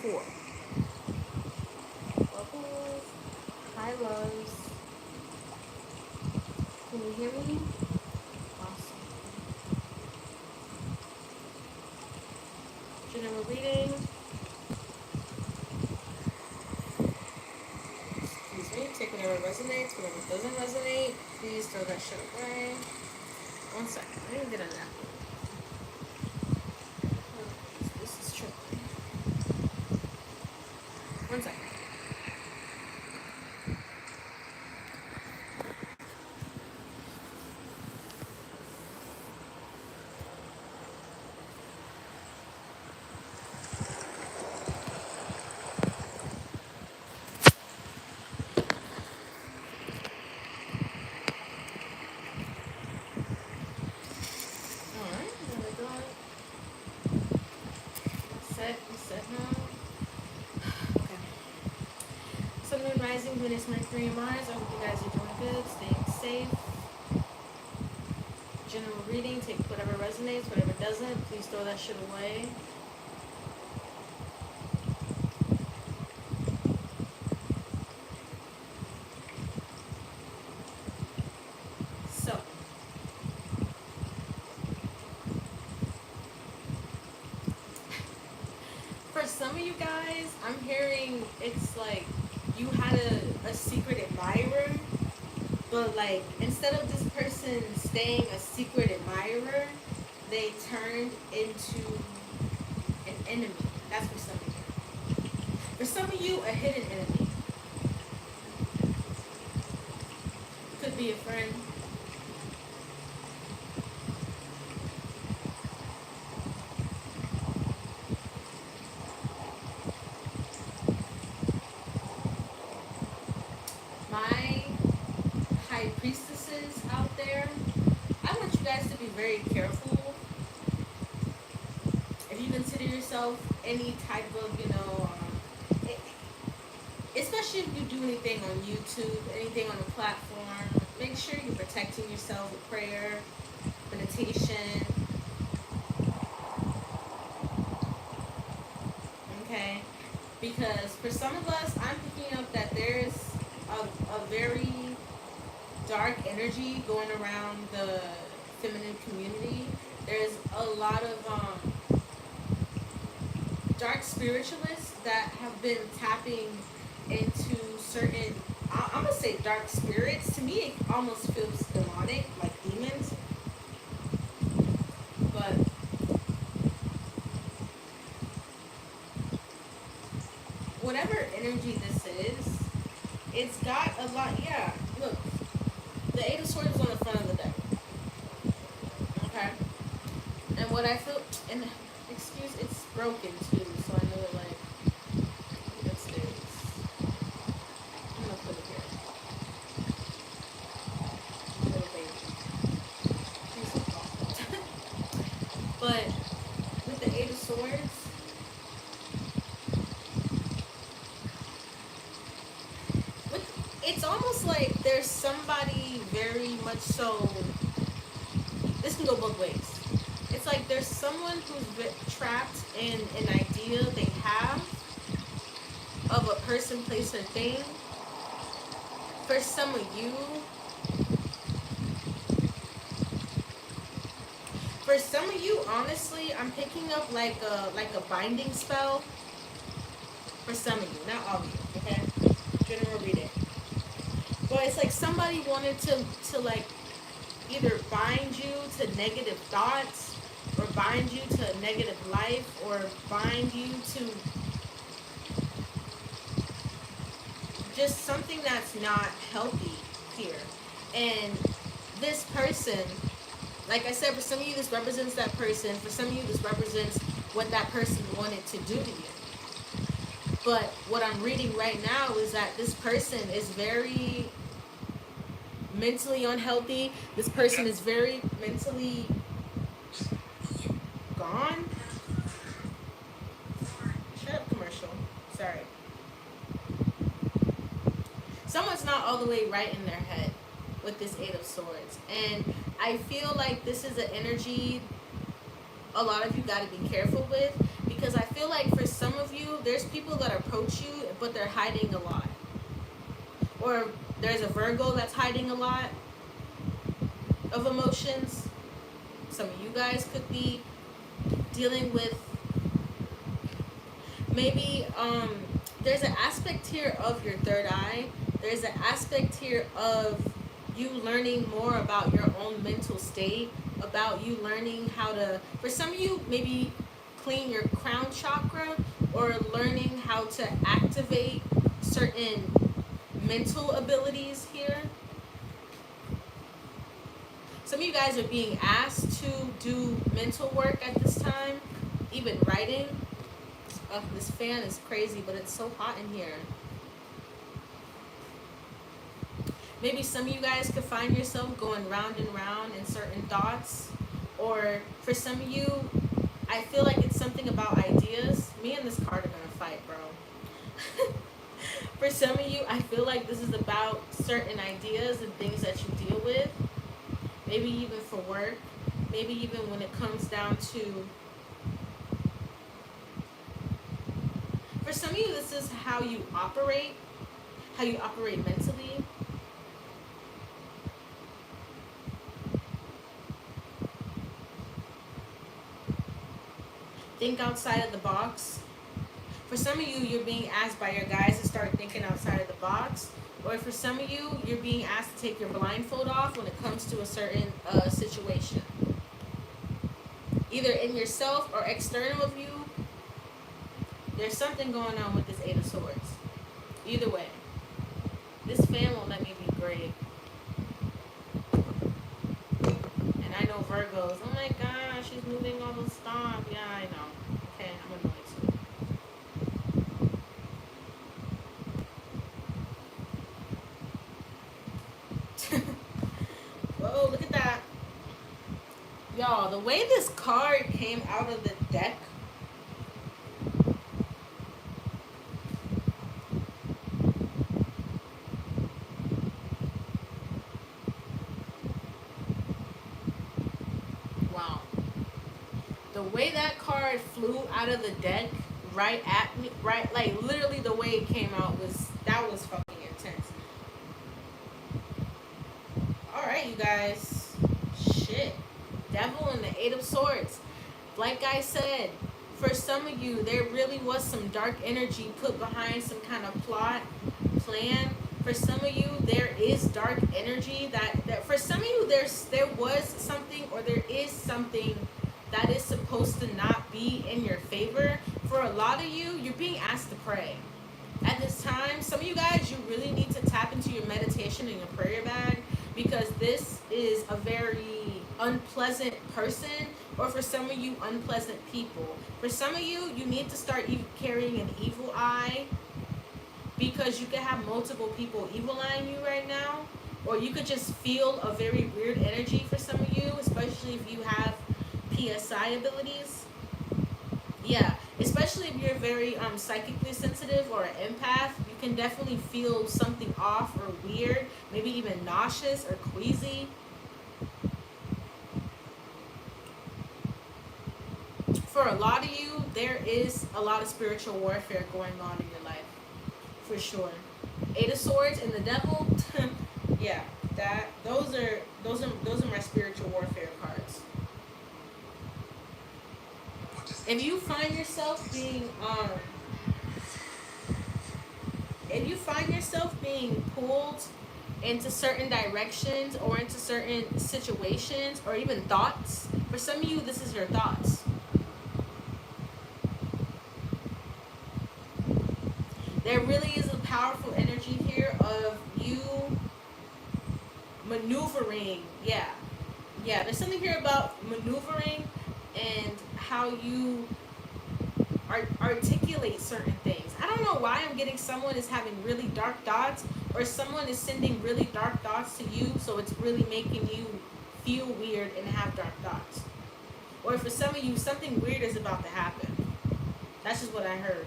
4. Bubbles, high lows. Can you hear me? Awesome. General reading. Excuse me. Take whatever resonates, whatever doesn't resonate. Please throw that shit away. 1 second. I need to get a napkin. This is tricky. 1 second. Alright, there we go. Set now. Okay. Sun, Moon, Rising, Venus, Mercury, and Mars. I hope you guys are doing good, staying safe. General reading, take whatever resonates, whatever doesn't, please throw that shit away. So, for some of you guys, I'm hearing it's like you had a secret admirer, but like instead of this person staying a secret admirer, they turned into an enemy. That's for some of you. For some of you, a hidden enemy. Could be a friend. My high priestesses out there, I want you guys to be very careful. If you consider yourself any type of, especially if you do anything on YouTube, anything on a platform, make sure you're protecting yourself with prayer, meditation. Okay? Because for some of us, I'm picking up that there's a very dark energy going around the feminine community. There's a lot of dark spiritualists that have been tapping into certain, I'm gonna say dark spirits. To me, it almost feels demonic, like demons. But whatever energy this is, it's got a lot. Yeah, look, the Eight of Swords is on the front of the deck. Okay, and what I feel, and excuse, it's broken too, so I know it like. But with the Eight of Swords, it's almost like there's somebody very much so. This can go both ways. It's like there's someone who's trapped in an idea they have of a person, place, or thing. For some of you, honestly, I'm picking up like a binding spell. For some of you, not all of you, okay? General reading. But it's like somebody wanted to like either bind you to negative thoughts, or bind you to a negative life, or bind you to just something that's not healthy here. And this person, like I said, for some of you this represents that person. For some of you this represents what that person wanted to do to you. But what I'm reading right now is that this person is very mentally unhealthy. This person is very mentally gone. Shut up, commercial. Sorry. Someone's not all the way right in their head with this Eight of Swords. And I feel like this is an energy a lot of you got to be careful with, because I feel like for some of you, there's people that approach you, but they're hiding a lot. Or there's a Virgo that's hiding a lot of emotions. Some of you guys could be dealing with maybe there's an aspect here of your third eye. There's an aspect here of you learning more about your own mental state, about you learning how to, for some of you, maybe clean your crown chakra, or learning how to activate certain mental abilities here. Some of you guys are being asked to do mental work at this time, even writing. Oh, this fan is crazy, but it's so hot in here. Maybe some of you guys could find yourself going round and round in certain thoughts. Or for some of you, I feel like it's something about ideas. Me and this card are going to fight, bro. For some of you, I feel like this is about certain ideas and things that you deal with. Maybe even for work. Maybe even when it comes down to... For some of you, this is how you operate mentally. Think outside of the box. For some of you, you're being asked by your guides to start thinking outside of the box. Or for some of you, you're being asked to take your blindfold off when it comes to a certain situation. Either in yourself or external of you, there's something going on with this Eight of Swords. Either way, this fan won't let me be great. And I know Virgos. Oh my gosh, she's moving all the stuff. Yeah, I know. Okay, I'm annoyed too. Whoa, look at that. Y'all, the way this card came out of the deck. Wow. The way that card flew out of the deck right at me, right, like literally the way it came out that was fucking intense. Alright, you guys. Shit. Devil and the Eight of Swords. Like I said, for some of you, there really was some dark energy put behind some kind of plot, plan. For some of you, there is dark energy that for some of you, there was something, or there is something that is supposed to not be in your favor. For a lot of you, you're being asked to pray. At this time, some of you guys, you really need to tap into your meditation and your prayer bag, because this is a very unpleasant person, or for some of you, unpleasant people. For some of you, you need to start carrying an evil eye, because you could have multiple people evil eyeing you right now, or you could just feel a very weird energy for some of you, especially if you have PSI abilities. Yeah, especially if you're very psychically sensitive or an empath, you can definitely feel something off or weird, maybe even nauseous or queasy. For a lot of you, there is a lot of spiritual warfare going on in your life, for sure. Eight of Swords and the Devil, yeah, those are my spiritual warfare cards. If you find yourself being pulled into certain directions or into certain situations or even thoughts, for some of you, this is your thoughts. There really is a powerful energy here of you maneuvering. Yeah, there's something here about maneuvering and how you articulate certain things. I don't know why I'm getting someone is having really dark thoughts, or someone is sending really dark thoughts to you, so it's really making you feel weird and have dark thoughts. Or for some of you, something weird is about to happen. That's just what I heard.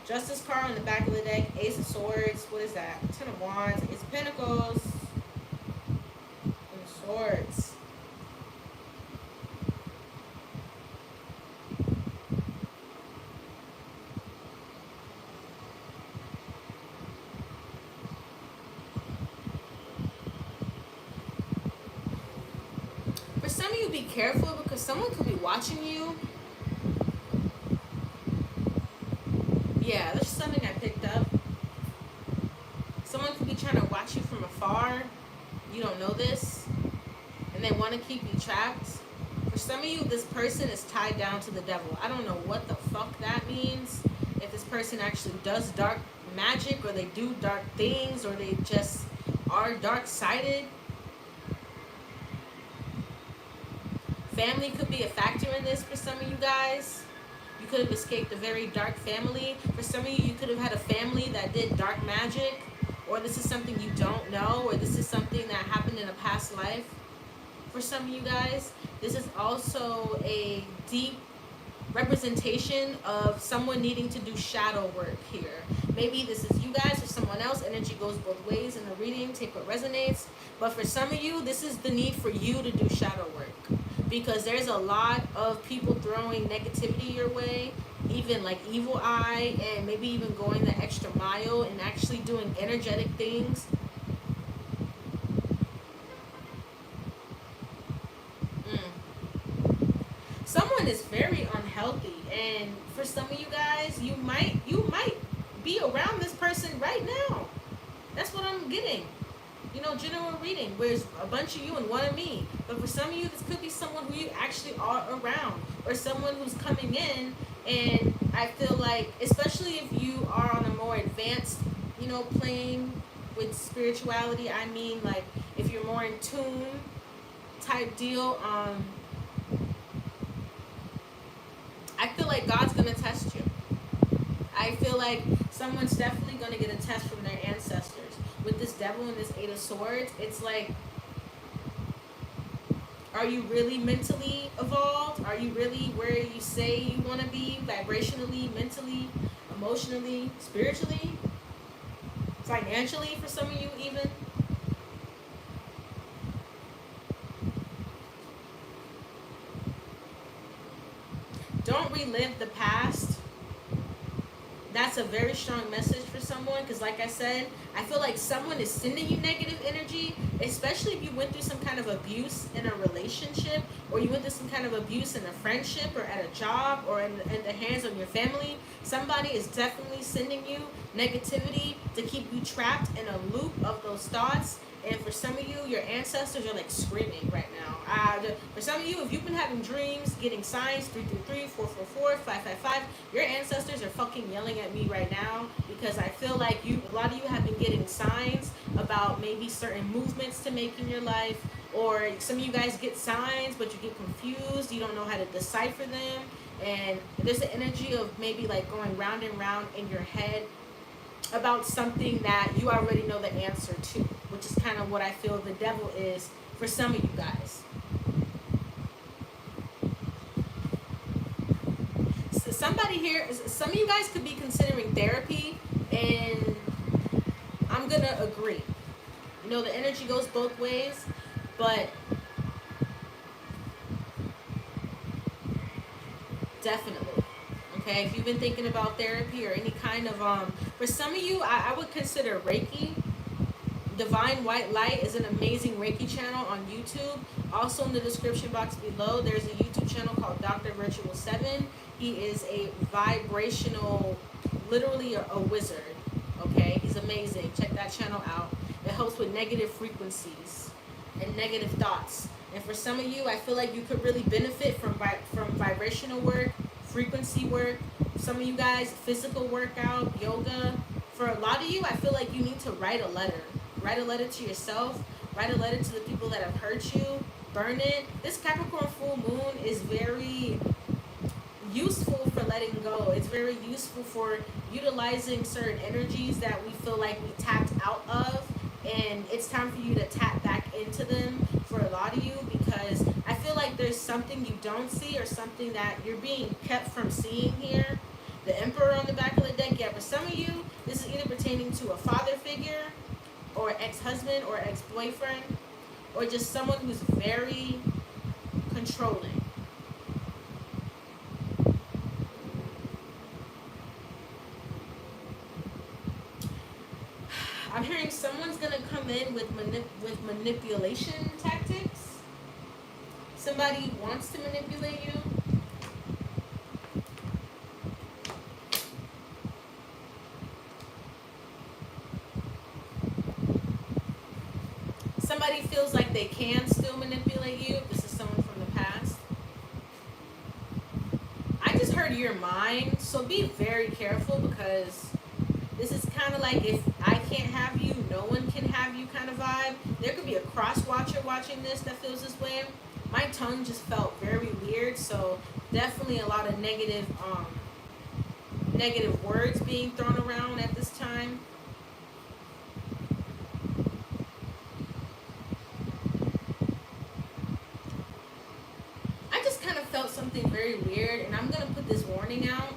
Justice card on the back of the deck, Ace of Swords, what is that? Ten of Wands, Ace of Pentacles, and Swords. be careful because someone could be watching you. Yeah, that's something I picked up. Someone could be trying to watch you from afar. You don't know this, and they want to keep you trapped. For some of you, this person is tied down to the devil. I don't know what the fuck that means. If this person actually does dark magic, or they do dark things, or they just are dark-sided. Family could be a factor in this for some of you guys. You could have escaped a very dark family. For some of you, you could have had a family that did dark magic, or this is something you don't know, or this is something that happened in a past life. For some of you guys, this is also a deep representation of someone needing to do shadow work here. Maybe this is you guys or someone else. Energy goes both ways in the reading. Take what resonates. But for some of you, this is the need for you to do shadow work, because there's a lot of people throwing negativity your way, even like evil eye, and maybe even going the extra mile and actually doing energetic things. Someone is very unhealthy, and for some of you guys, you might be around this person right now. That's what I'm getting. You know, general reading, where it's a bunch of you and one of me. But for some of you, this could be someone who you actually are around, or someone who's coming in. And I feel like, especially if you are on a more advanced, you know, plane with spirituality, I mean, like, if you're more in tune type deal, I feel like God's going to test you. I feel like someone's definitely going to get a test from their ancestors. With this devil and this 8 of swords, it's like, are you really mentally evolved? Are you really where you say you want to be, vibrationally, mentally, emotionally, spiritually, financially, for some of you even? Don't relive the past. That's a very strong message for someone, because like I said, I feel like someone is sending you negative energy, especially if you went through some kind of abuse in a relationship, or you went through some kind of abuse in a friendship, or at a job, or in the hands of your family. Somebody is definitely sending you negativity to keep you trapped in a loop of those thoughts. And for some of you, your ancestors are like screaming right now. For some of you, if you've been having dreams, getting signs 333, 444, 555, your ancestors are fucking yelling at me right now, because I feel like a lot of you have been getting signs about maybe certain movements to make in your life, or some of you guys get signs but you get confused, you don't know how to decipher them, and there's the energy of maybe like going round and round in your head about something that you already know the answer to, which is kind of what I feel the devil is for some of you guys. So somebody here, some of you guys could be considering therapy, and I'm gonna agree. You know, the energy goes both ways, but definitely. Okay, if you've been thinking about therapy or any kind of for some of you, I would consider Reiki. Divine White Light is an amazing Reiki channel on YouTube. Also in the description box below, there's a YouTube channel called Dr. Virtual 7. He is a vibrational, literally a wizard. Okay, he's amazing. Check that channel out. It helps with negative frequencies and negative thoughts. And for some of you, I feel like you could really benefit from vibrational work, frequency work. Some of you guys, physical workout, yoga. For a lot of you, I feel like you need to write a letter. Write a letter to yourself. Write a letter to the people that have hurt you. Burn it. This Capricorn full moon is very useful for letting go. It's very useful for utilizing certain energies that we feel like we tapped out of. And it's time for you to tap back into them for a lot of you, because I feel like there's something you don't see, or something that you're being kept from seeing here. The Emperor on the back of the deck. Yeah, for some of you, this is either pertaining to a father figure, or ex-husband, or ex-boyfriend, or just someone who's very controlling. I'm hearing someone's gonna come in with manipulation tactics. Somebody wants to manipulate you. Somebody feels like they can still manipulate you. This is someone from the past. I just heard your mind, so be very careful, because this is kind of like, if I can't have you, no one can have you kind of vibe. There could be a cross watcher watching this that feels this way. My tongue just felt very weird, so definitely a lot of negative words being thrown around at this time. I just kind of felt something very weird, and I'm gonna put this warning out.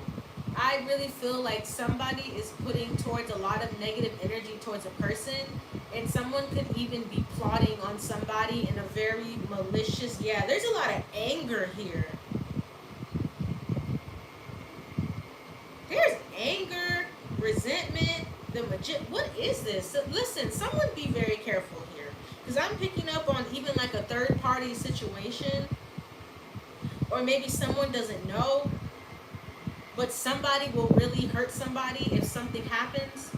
I really feel like somebody is putting towards a lot of negative energy towards a person, and someone could even be plotting on somebody in a very malicious, yeah, there's a lot of anger here. There's anger, resentment, what is this? So, listen, someone be very careful here, because I'm picking up on even like a third party situation, or maybe someone doesn't know, but somebody will really hurt somebody if something happens,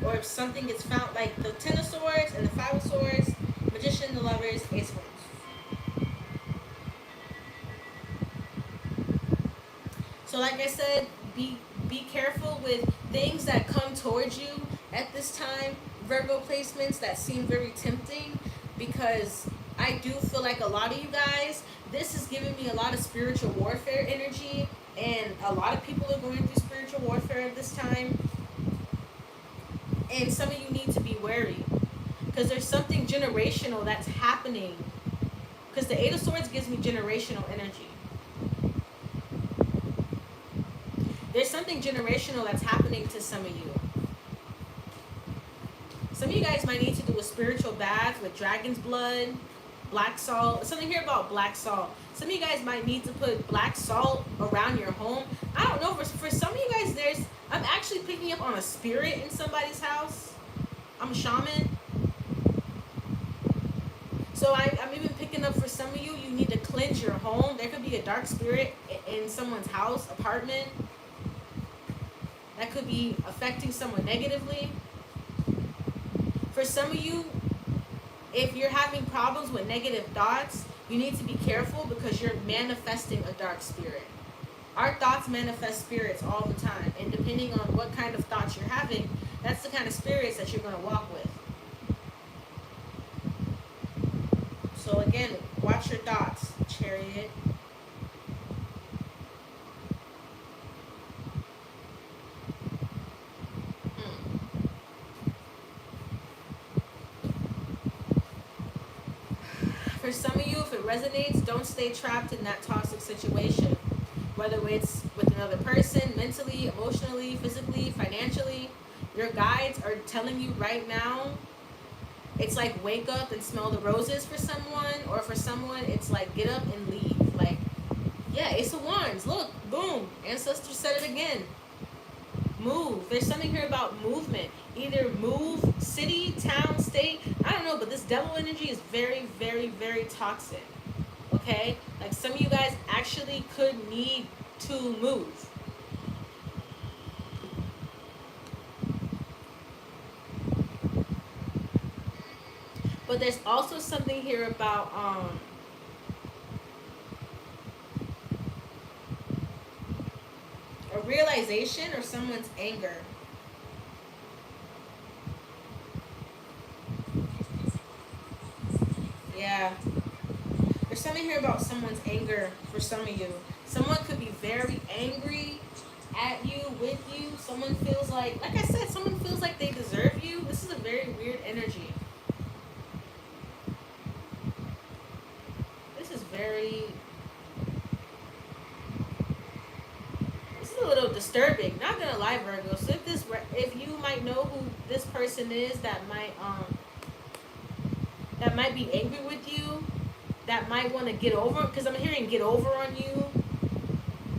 or if something gets found, like the Ten of Swords and the Five of Swords, Magician, the Lovers, Ace of Wands. So like I said, be careful with things that come towards you at this time, Virgo placements that seem very tempting, because I do feel like a lot of you guys, this is giving me a lot of spiritual warfare energy, and a lot of people are going through spiritual warfare at this time, and some of you need to be wary, because there's something generational that's happening, because the Eight of Swords gives me generational energy. There's something generational that's happening to some of you. Some of you guys might need to do a spiritual bath with dragon's blood, black salt. Something here about black salt. Some of you guys might need to put black salt around your home. I don't know. For some of you guys, I'm actually picking up on a spirit in somebody's house. I'm a shaman. So I'm even picking up, for some of you, you need to cleanse your home. There could be a dark spirit in someone's house, apartment, that could be affecting someone negatively. For some of you, if you're having problems with negative thoughts, you need to be careful, because you're manifesting a dark spirit. Our thoughts manifest spirits all the time, and depending on what kind of thoughts you're having, that's the kind of spirits that you're going to walk with. So again, watch your thoughts, Chariot. For some of you, if it resonates, don't stay trapped in that toxic situation. Whether it's with another person, mentally, emotionally, physically, financially, your guides are telling you right now, it's like wake up and smell the roses for someone, or for someone, it's like get up and leave. Like, yeah, Ace of Wands, look, boom, ancestor said it again. Move. There's something here about movement. Either move, city, town, state, I don't know, but this devil energy is very, very, very toxic. Okay? Like, some of you guys actually could need to move. But there's also something here about a realization or someone's anger. Yeah. There's something here about someone's anger for some of you. Someone could be very angry at you, with you. Someone feels like I said, someone feels like they deserve you. This is a very weird energy. This is a little disturbing. Not gonna lie, Virgo. So if you might know who this person is that might be angry with you, that might want to get over, because I'm hearing get over on you,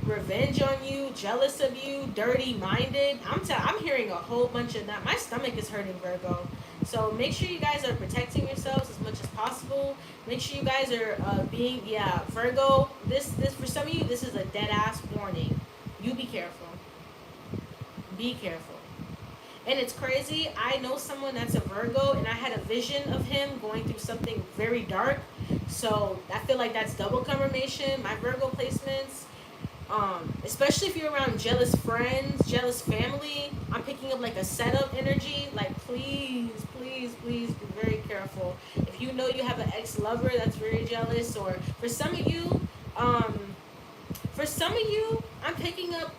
revenge on you, jealous of you, dirty minded. I'm hearing a whole bunch of that. My stomach is hurting, Virgo. So make sure you guys are protecting yourselves as much as possible. Make sure you guys are being, yeah, Virgo. This for some of you, this is a dead ass warning. You be careful. Be careful. And it's crazy. I know someone that's a Virgo, and I had a vision of him going through something very dark. So I feel like that's double confirmation. My Virgo placements, especially if you're around jealous friends, jealous family, I'm picking up like a setup energy. Like, please, please, please be very careful. If you know you have an ex-lover that's very jealous, or for some of you, I'm picking up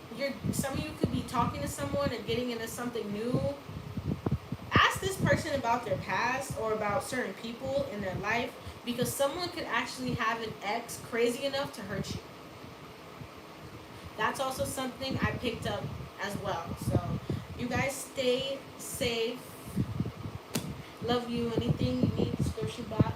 some of you could be talking to someone and getting into something new. Ask this person about their past or about certain people in their life, because someone could actually have an ex crazy enough to hurt you. That's also something I picked up as well. So you guys stay safe. Love you. Anything you need, description box.